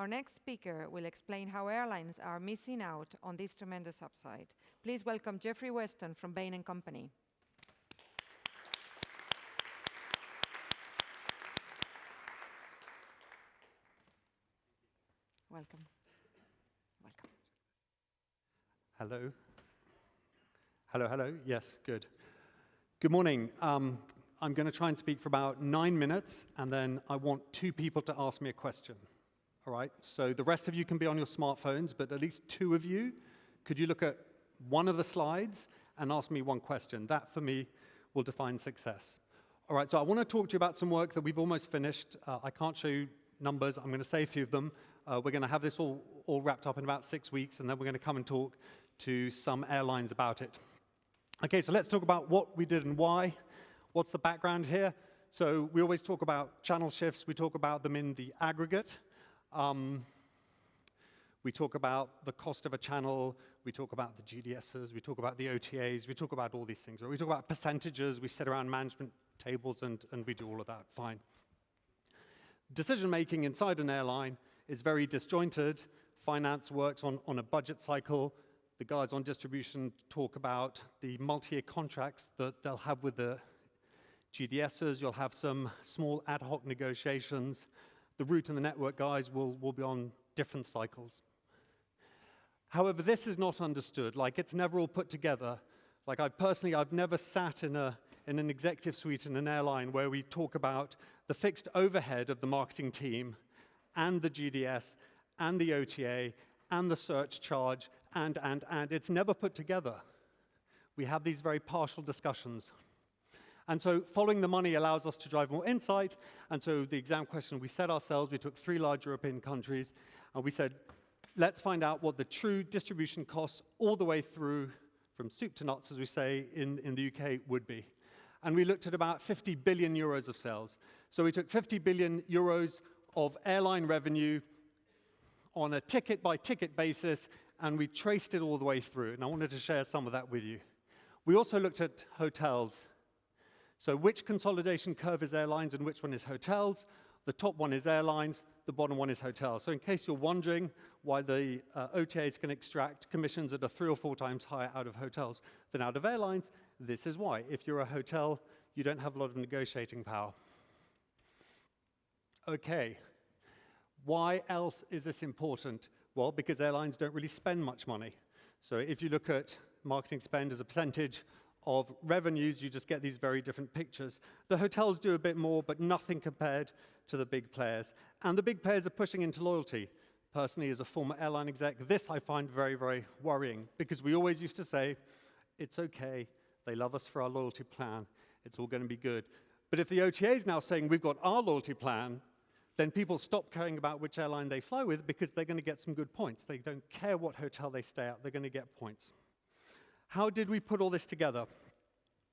Our next speaker will explain how airlines are missing out on this tremendous upside. Please welcome Geoffrey Weston from Bain & Company. Welcome. Welcome. Hello. Hello, hello. Yes, good. Good morning. I'm going to try and speak for about 9 minutes, and then I want 2 people to ask me a question. All right? So the rest of you can be on your smartphones, but at least 2 of you, could you look at one of the slides and ask me 1 question? That, for me, will define success. All right, so I want to talk to you about some work that we've almost finished. I can't show you numbers. I'm going to say a few of them. We're going to have this all wrapped up in about 6 weeks, and then we're going to come and talk to some airlines about it. Okay, so let's talk about what we did and why. What's the background here? So we always talk about channel shifts. We talk about them in the aggregate. We talk about the cost of a channel. We talk about the GDSs. We talk about the OTAs. We talk about all these things. We talk about percentages. We sit around management tables, and we do all of that. Fine. Decision-making inside an airline is very disjointed. Finance works on a budget cycle. The guys on distribution talk about the multi-year contracts that they'll have with the GDSs. You'll have some small ad hoc negotiations. The route and the network guys will be on different cycles. However, this is not understood. Like, it's never all put together. Like, I've never sat in an executive suite in an airline where we talk about the fixed overhead of the marketing team and the GDS and the OTA and the search charge and. It's never put together. We have these very partial discussions. And so following the money allows us to drive more insight. And so the exam question we set ourselves, we took 3 large European countries, and we said, let's find out what the true distribution costs all the way through from soup to nuts, as we say in the UK, would be. And we looked at about 50 billion euros of sales. So we took 50 billion euros of airline revenue on a ticket-by-ticket basis, and we traced it all the way through. And I wanted to share some of that with you. We also looked at hotels. So which consolidation curve is airlines and which one is hotels? The top one is airlines, the bottom one is hotels. So in case you're wondering why the OTAs can extract commissions that are 3 or 4 times higher out of hotels than out of airlines, this is why. If you're a hotel, you don't have a lot of negotiating power. Okay, why else is this important? Well, because airlines don't really spend much money. So if you look at marketing spend as a percentage of revenues, you just get these very different pictures. The hotels do a bit more, but nothing compared to the big players. And the big players are pushing into loyalty. Personally, as a former airline exec, this I find very, very worrying, because we always used to say, it's okay, they love us for our loyalty plan, it's all going to be good. But if the OTA is now saying we've got our loyalty plan, then people stop caring about which airline they fly with because they're going to get some good points. They don't care what hotel they stay at, they're going to get points. How did we put all this together?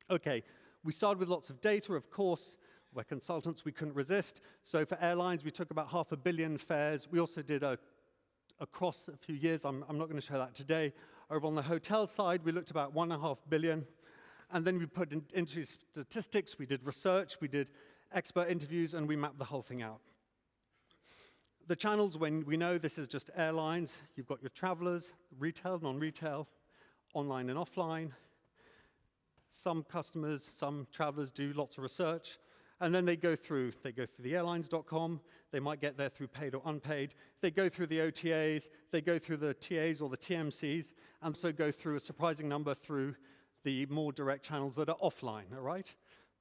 Okay, we started with lots of data, of course. We're consultants, we couldn't resist. So for airlines, we took about 500 million fares. We also did across a few years. I'm not going to show that today. Over on the hotel side, we looked about 1.5 billion. And then we put into statistics, we did research, we did expert interviews, and we mapped the whole thing out. The channels, when we know this is just airlines, you've got your travelers, retail, non-retail, online and offline. Some customers, some travelers do lots of research, and then they go through the airlines.com. They might get there through paid or unpaid. They go through the OTAs. They go through the TAs or the TMCs, and so go through a surprising number through the more direct channels that are offline, all right?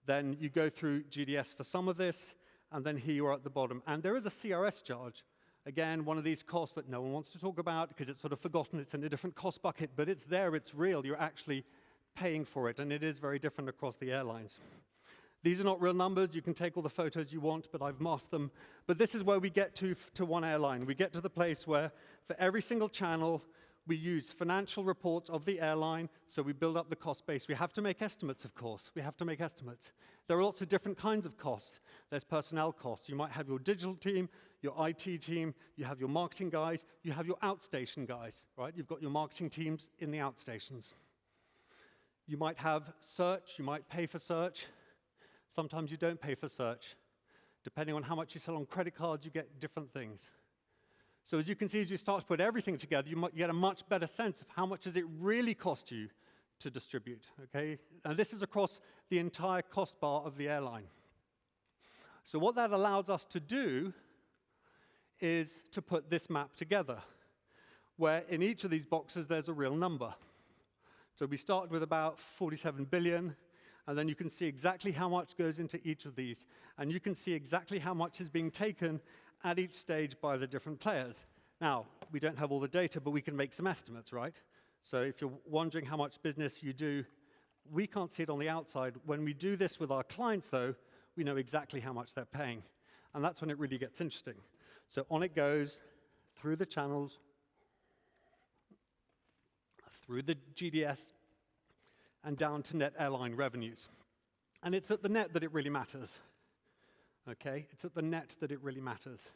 Then you go through GDS for some of this, and then here you are at the bottom. And there is a CRS charge. Again, one of these costs that no one wants to talk about because it's sort of forgotten. It's in a different cost bucket, but it's there, it's real. You're actually paying for it, and it is very different across the airlines. These are not real numbers. You can take all the photos you want, but I've masked them. But this is where we get to one airline. We get to the place where for every single channel, we use financial reports of the airline, so we build up the cost base. We have to make estimates, of course. We have to make estimates. There are lots of different kinds of costs. There's personnel costs. You might have your digital team, your IT team, you have your marketing guys, you have your outstation guys, right? You've got your marketing teams in the outstations. You might have search, you might pay for search. Sometimes you don't pay for search. Depending on how much you sell on credit cards, you get different things. So as you can see, as you start to put everything together, you get a much better sense of how much does it really cost you to distribute, okay? And this is across the entire cost bar of the airline. So what that allows us to do is to put this map together, where in each of these boxes there's a real number. So we start with about 47 billion, and then you can see exactly how much goes into each of these. And you can see exactly how much is being taken at each stage by the different players. Now, we don't have all the data, but we can make some estimates, right? So if you're wondering how much business you do, we can't see it on the outside. When we do this with our clients, though, we know exactly how much they're paying. And that's when it really gets interesting. So on it goes, through the channels, through the GDS, and down to net airline revenues. And it's at the net that it really matters. Okay? It's at the net that it really matters.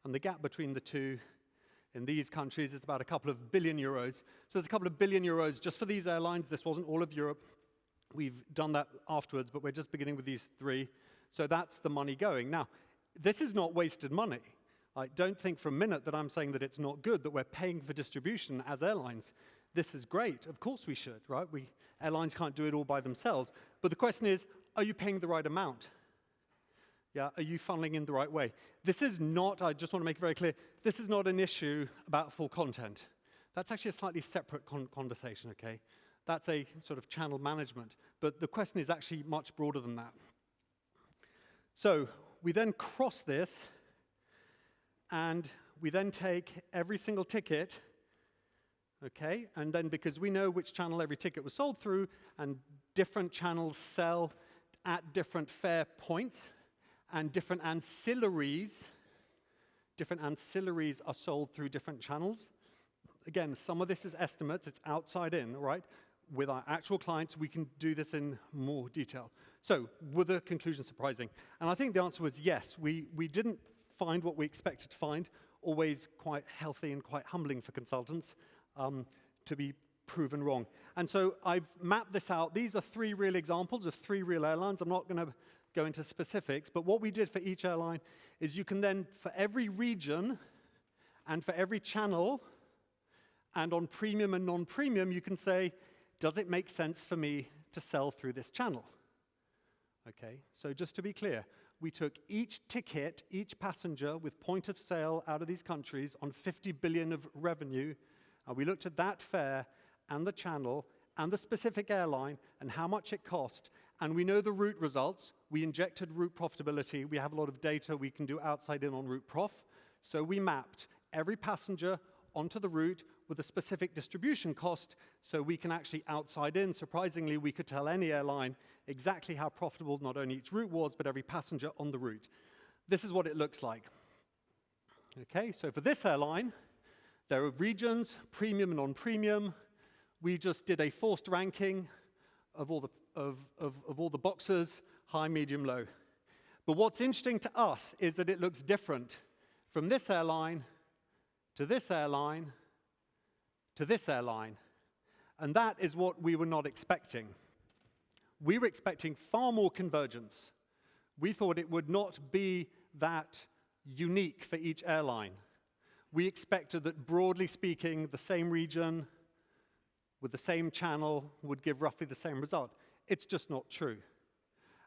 And the gap between the two in these countries is about a couple of billion euros. So there's a couple of billion euros just for these airlines. This wasn't all of Europe. We've done that afterwards, but we're just beginning with these three. So that's the money going. Now, this is not wasted money. I don't think for a minute that I'm saying that it's not good that we're paying for distribution as airlines. This is great. Of course we should, right? Airlines can't do it all by themselves. But the question is, are you paying the right amount? Yeah, are you funneling in the right way? This is not, I just want to make it very clear, this is not an issue about full content. That's actually a slightly separate conversation, okay? That's a sort of channel management. But the question is actually much broader than that. So we then cross this, and we then take every single ticket, okay? And then because we know which channel every ticket was sold through, and different channels sell at different fare points, and different ancillaries are sold through different channels. Again, some of this is estimates, it's outside in, right? With our actual clients, we can do this in more detail. So, were the conclusions surprising? And I think the answer was yes. We didn't find what we expected to find, always quite healthy and quite humbling for consultants to be proven wrong. And so I've mapped this out. These are three real examples of three real airlines. I'm not going to go into specifics, but what we did for each airline is you can then, for every region and for every channel, and on premium and non-premium, you can say, does it make sense for me to sell through this channel? Okay, so just to be clear, we took each ticket, each passenger with point of sale out of these countries on 50 billion of revenue, and we looked at that fare and the channel and the specific airline and how much it cost, and we know the route results. We injected route profitability. We have a lot of data we can do outside in on route prof. So we mapped every passenger onto the route with a specific distribution cost, so we can actually outside in. Surprisingly, we could tell any airline exactly how profitable not only each route was, but every passenger on the route. This is what it looks like. Okay, so for this airline, there are regions, premium and non-premium. We just did a forced ranking of all the boxes, high, medium, low. But what's interesting to us is that it looks different from this airline to this airline to this airline. And that is what we were not expecting. We were expecting far more convergence. We thought it would not be that unique for each airline. We expected that, broadly speaking, the same region with the same channel would give roughly the same result. It's just not true.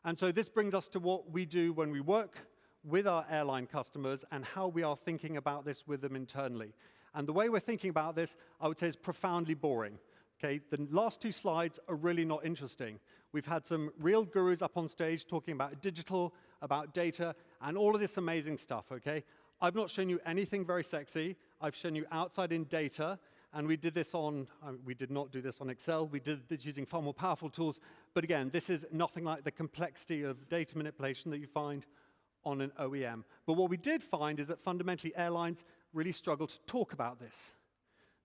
And so this brings us to what we do when we work with our airline customers and how we are thinking about this with them internally. And the way we're thinking about this, I would say, is profoundly boring. Okay, the last two slides are really not interesting. We've had some real gurus up on stage talking about digital, about data, and all of this amazing stuff, okay? I've not shown you anything very sexy. I've shown you outside-in data, and we did this on, we did not do this on Excel. We did this using far more powerful tools. But again, this is nothing like the complexity of data manipulation that you find on an OEM. But what we did find is that fundamentally airlines really struggle to talk about this.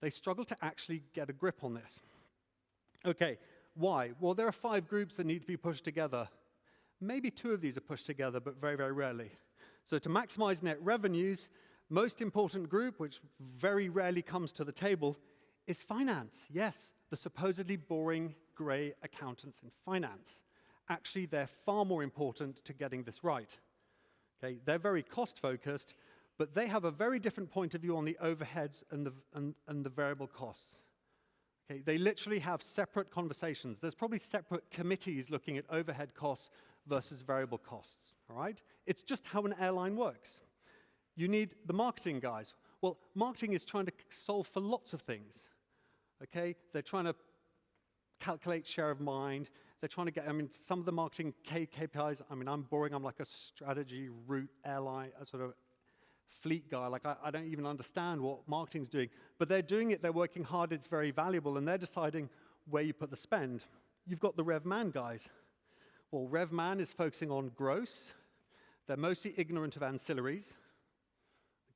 They struggle to actually get a grip on this. Okay, why? Well, there are 5 groups that need to be pushed together. Maybe 2 of these are pushed together, but very, very rarely. So to maximize net revenues, most important group, which very rarely comes to the table, is finance. Yes, the supposedly boring gray accountants in finance. Actually, they're far more important to getting this right. Okay, they're very cost-focused, But they have a very different point of view on the overheads and the variable costs. Okay, they literally have separate conversations. There's probably separate committees looking at overhead costs versus variable costs, all right? It's just how an airline works. You need the marketing guys. Well, marketing is trying to solve for lots of things, okay? They're trying to calculate share of mind. They're trying to get, some of the marketing KPIs, I'm boring. I'm like a strategy, route, airline, a sort of fleet guy. Like, I don't even understand what marketing's doing. But they're doing it. They're working hard. It's very valuable. And they're deciding where you put the spend. You've got the RevMan guys. Well, RevMan is focusing on gross. They're mostly ignorant of ancillaries.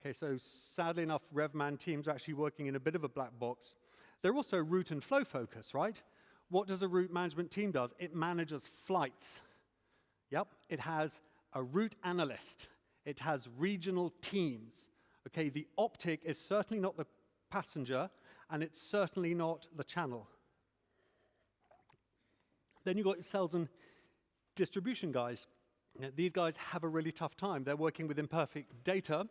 Okay, so sadly enough, RevMan teams are actually working in a bit of a black box. They're also route and flow focused, right? What does a route management team do? It manages flights. Yep, it has a route analyst. It has regional teams. Okay, the optic is certainly not the passenger, and it's certainly not the channel. Then you've got your sales and distribution guys. Now, these guys have a really tough time. They're working with imperfect data.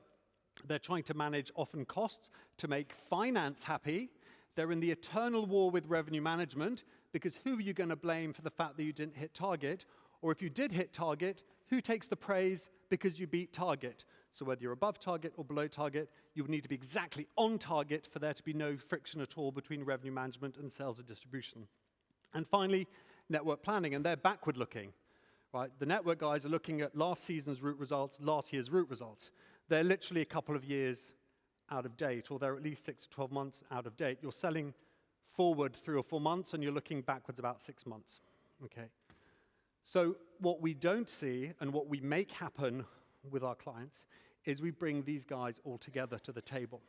They're trying to manage often costs to make finance happy. They're in the eternal war with revenue management, because who are you going to blame for the fact that you didn't hit target? Or if you did hit target, who takes the praise because you beat target? So whether you're above target or below target, you would need to be exactly on target for there to be no friction at all between revenue management and sales and distribution. And finally, network planning, and they're backward looking. Right? The network guys are looking at last season's route results, last year's route results. They're literally a couple of years out of date, or they're at least 6 to 12 months out of date. You're selling forward 3 or 4 months, and you're looking backwards about 6 months. Okay. So what we don't see, and what we make happen with our clients, is we bring these guys all together to the table.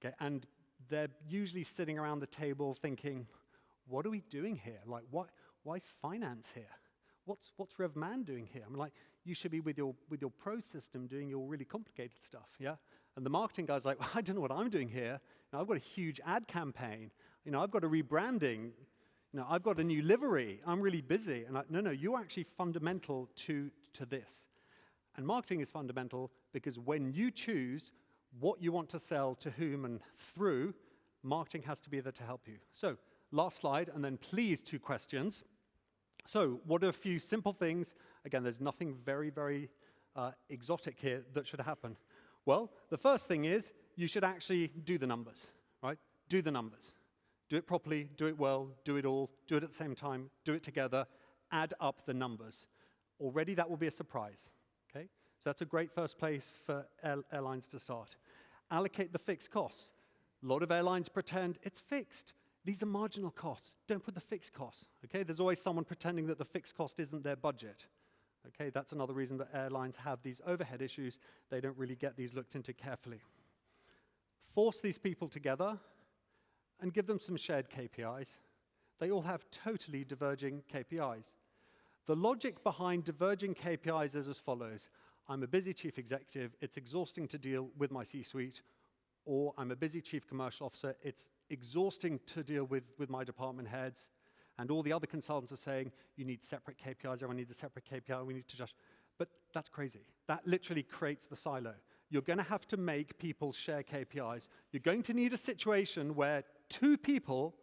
Okay. And they're usually sitting around the table thinking, what are we doing here? Like, why is finance here? What's RevMan doing here? You should be with your pro system doing your really complicated stuff, yeah? And the marketing guy's like, well, I don't know what I'm doing here. I've got a huge ad campaign. I've got a rebranding. I've got a new livery. I'm really busy. And no, you're actually fundamental to this. And marketing is fundamental because when you choose what you want to sell to whom and through, marketing has to be there to help you. So, last slide, and then please 2 questions. So, what are a few simple things? Again, there's nothing very, very exotic here that should happen. Well, the first thing is you should actually do the numbers, right? Do the numbers. Do it properly, do it well, do it all, do it at the same time, do it together, add up the numbers. Already that will be a surprise, okay? So that's a great first place for airlines to start. Allocate the fixed costs. A lot of airlines pretend it's fixed. These are marginal costs. Don't put the fixed costs, okay? There's always someone pretending that the fixed cost isn't their budget. Okay, that's another reason that airlines have these overhead issues. They don't really get these looked into carefully. Force these people together and give them some shared KPIs. They all have totally diverging KPIs. The logic behind diverging KPIs is as follows. I'm a busy chief executive. It's exhausting to deal with my C-suite. Or I'm a busy chief commercial officer. It's exhausting to deal with my department heads. And all the other consultants are saying, you need separate KPIs, everyone needs a separate KPI, we need to just... But that's crazy. That literally creates the silo. You're going to have to make people share KPIs. You're going to need a situation where 2 people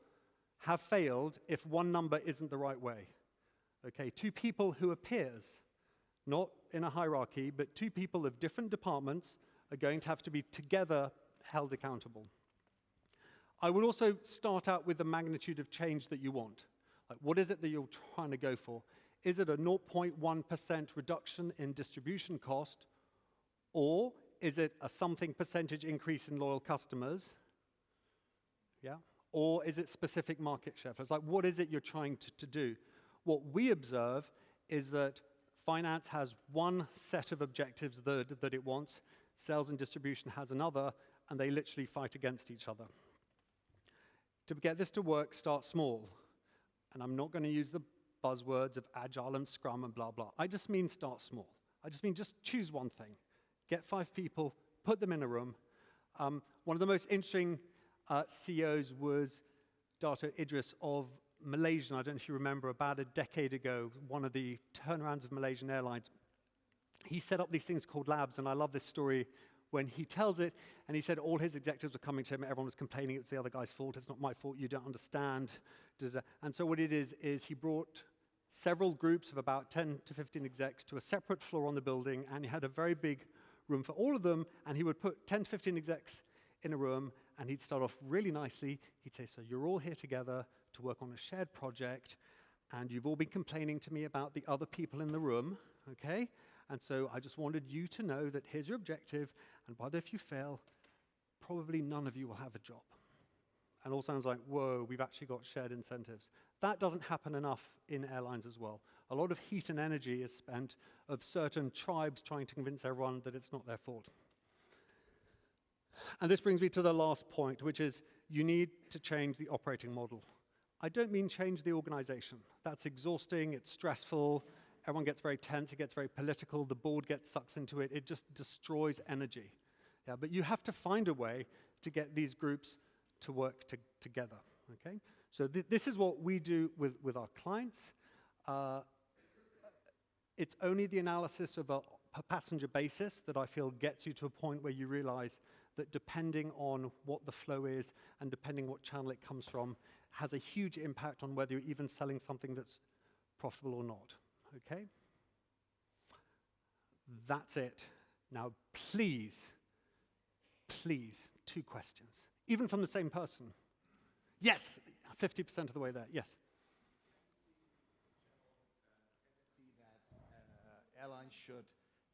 have failed if one number isn't the right way. Okay, 2 people who are peers, not in a hierarchy, but 2 people of different departments are going to have to be together held accountable. I would also start out with the magnitude of change that you want. Like, what is it that you're trying to go for? Is it a 0.1% reduction in distribution cost, or is it a something percentage increase in loyal customers? Yeah? Or is it specific market share? It's like, what is it you're trying to do? What we observe is that finance has one set of objectives that it wants, sales and distribution has another, and they literally fight against each other. To get this to work, start small. And I'm not going to use the buzzwords of agile and scrum and blah, blah. I just mean start small. I just mean just choose one thing. Get 5 people, put them in a room. One of the most interesting CEOs was Dato Idris of Malaysia. I don't know if you remember, about a decade ago, one of the turnarounds of Malaysian Airlines. he set up these things called labs, and I love this story when he tells it, and he said all his executives were coming to him, everyone was complaining it was the other guy's fault, it's not my fault, you don't understand. And so what it is he brought several groups of about 10 to 15 execs to a separate floor on the building, and he had a very big room for all of them, and he would put 10 to 15 execs in a room, and he'd start off really nicely. He'd say, so you're all here together to work on a shared project, and you've all been complaining to me about the other people in the room, okay? And so I just wanted you to know that here's your objective, and by the way, if you fail, probably none of you will have a job. And all sounds like, whoa, we've actually got shared incentives. That doesn't happen enough in airlines as well. A lot of heat and energy is spent of certain tribes trying to convince everyone that it's not their fault. And this brings me to the last point, which is you need to change the operating model. I don't mean change the organization. That's exhausting, it's stressful, everyone gets very tense, it gets very political, the board gets sucked into it, it just destroys energy. Yeah, but you have to find a way to get these groups to work together, okay? So this is what we do with our clients. It's only the analysis of a per passenger basis that I feel gets you to a point where you realize that depending on what the flow is and depending what channel it comes from, has a huge impact on whether you're even selling something that's profitable or not, okay? That's it. Now, please, 2 questions, even from the same person. Yes, 50% of the way there, yes. See that airlines should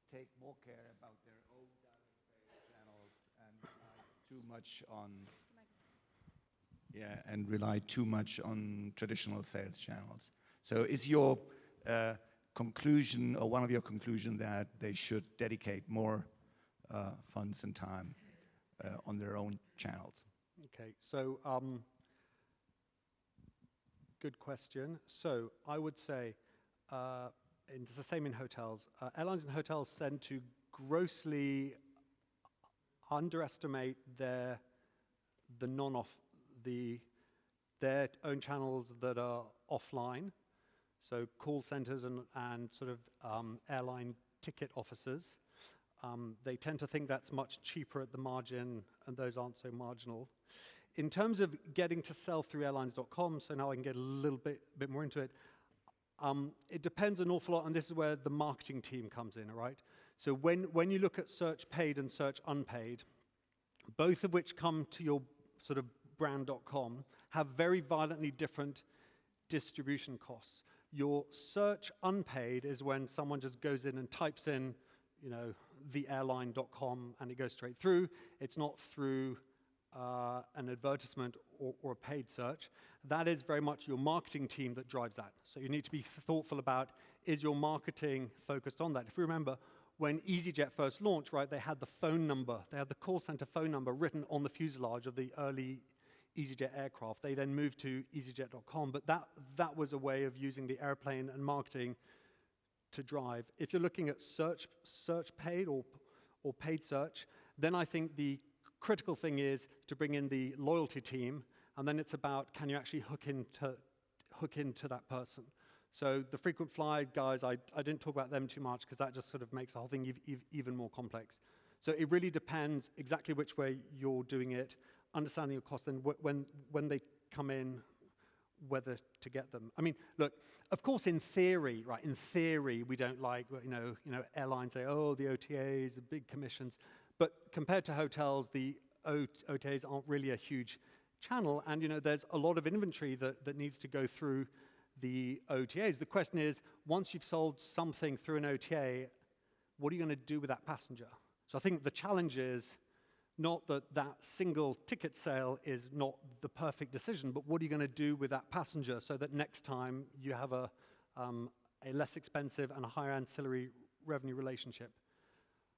take more care about their own direct sales channels and rely too much on traditional sales channels. So is your conclusion, or one of your conclusions, that they should dedicate more funds and time on their own channels? Okay, so good question. So I would say, and it's the same in hotels, airlines and hotels tend to grossly underestimate their own channels that are offline, so call centers and sort of airline ticket offices. They tend to think that's much cheaper at the margin, and those aren't so marginal. In terms of getting to sell through airlines.com, so now I can get a little bit more into it, it depends an awful lot, and this is where the marketing team comes in, all right? So when you look at search paid and search unpaid, both of which come to your sort of brand.com, have very violently different distribution costs. Your search unpaid is when someone just goes in and types in, you know, theairline.com, and it goes straight through. It's not through an advertisement or a paid search. That is very much your marketing team that drives that. So you need to be thoughtful about, is your marketing focused on that? If you remember, when EasyJet first launched, right, they had the phone number, they had the call center phone number written on the fuselage of the early EasyJet aircraft. They then moved to easyjet.com, but that was a way of using the airplane and marketing to drive. If you're looking at search paid or paid search, then I think the critical thing is to bring in the loyalty team, and then it's about, can you actually hook into that person? So the frequent flyer guys, I didn't talk about them too much because that just sort of makes the whole thing even more complex. So it really depends exactly which way you're doing it, understanding your costs, and when they come in, whether to get them. I mean, look, of course, in theory, right? In theory, we don't like, you know, airlines say, oh, the OTAs, the big commissions, but compared to hotels, the OTAs aren't really a huge channel, and you know, there's a lot of inventory that needs to go through the OTAs. The question is, once you've sold something through an OTA, what are you going to do with that passenger? So I think the challenge is not that single ticket sale is not the perfect decision, but what are you going to do with that passenger so that next time you have a less expensive and a higher ancillary revenue relationship?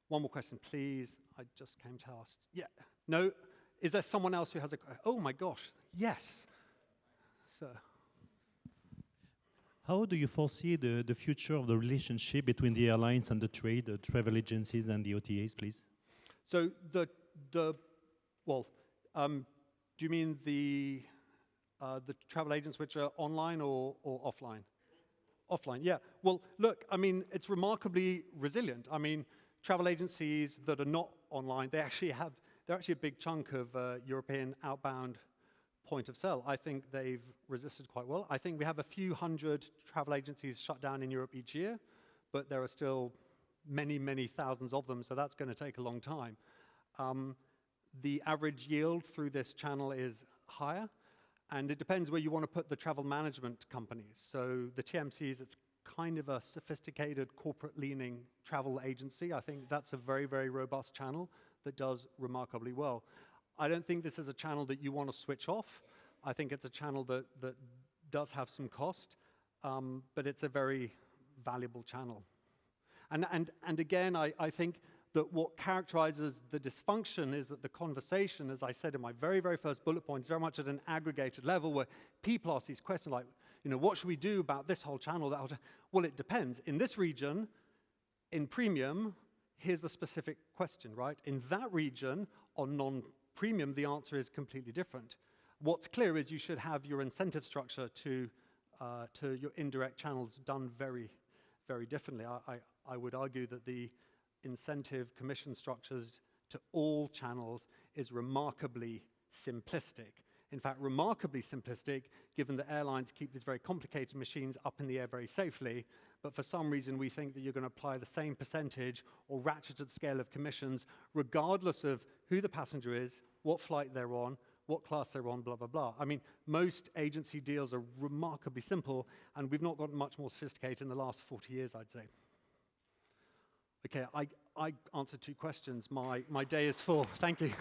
One more question, please. I just came to ask. Yeah. No? Is there someone else who has a... Oh, my gosh. Yes. Sir. How do you foresee the future of the relationship between the airlines and the trade, the travel agencies and the OTAs, please? So do you mean the travel agents which are online or offline? Offline, yeah. Well, look, I mean, it's remarkably resilient. I mean, travel agencies that are not online, they're actually a big chunk of European outbound point of sale. I think they've resisted quite well. I think we have a few hundred travel agencies shut down in Europe each year, but there are still many, many thousands of them, so that's going to take a long time. The average yield through this channel is higher, and it depends where you want to put the travel management companies. So the TMCs, it's kind of a sophisticated corporate-leaning travel agency. I think that's a very, very robust channel that does remarkably well. I don't think this is a channel that you want to switch off. I think it's a channel that does have some cost, but it's a very valuable channel. And again, I think that what characterizes the dysfunction is that the conversation, as I said in my very, very first bullet point, is very much at an aggregated level where people ask these questions like, what should we do about this whole channel, that whole Well, it depends. In this region, in premium, here's the specific question, right? In that region, on non-premium, the answer is completely different. What's clear is you should have your incentive structure to your indirect channels done very, very differently. I would argue that the incentive commission structures to all channels is remarkably simplistic. In fact, remarkably simplistic, given that airlines keep these very complicated machines up in the air very safely, but for some reason we think that you're going to apply the same percentage or ratcheted scale of commissions regardless of who the passenger is, what flight they're on, what class they're on, blah, blah, blah. I mean, most agency deals are remarkably simple, and we've not gotten much more sophisticated in the last 40 years, I'd say. Okay, I answered 2 questions. My day is full. Thank you.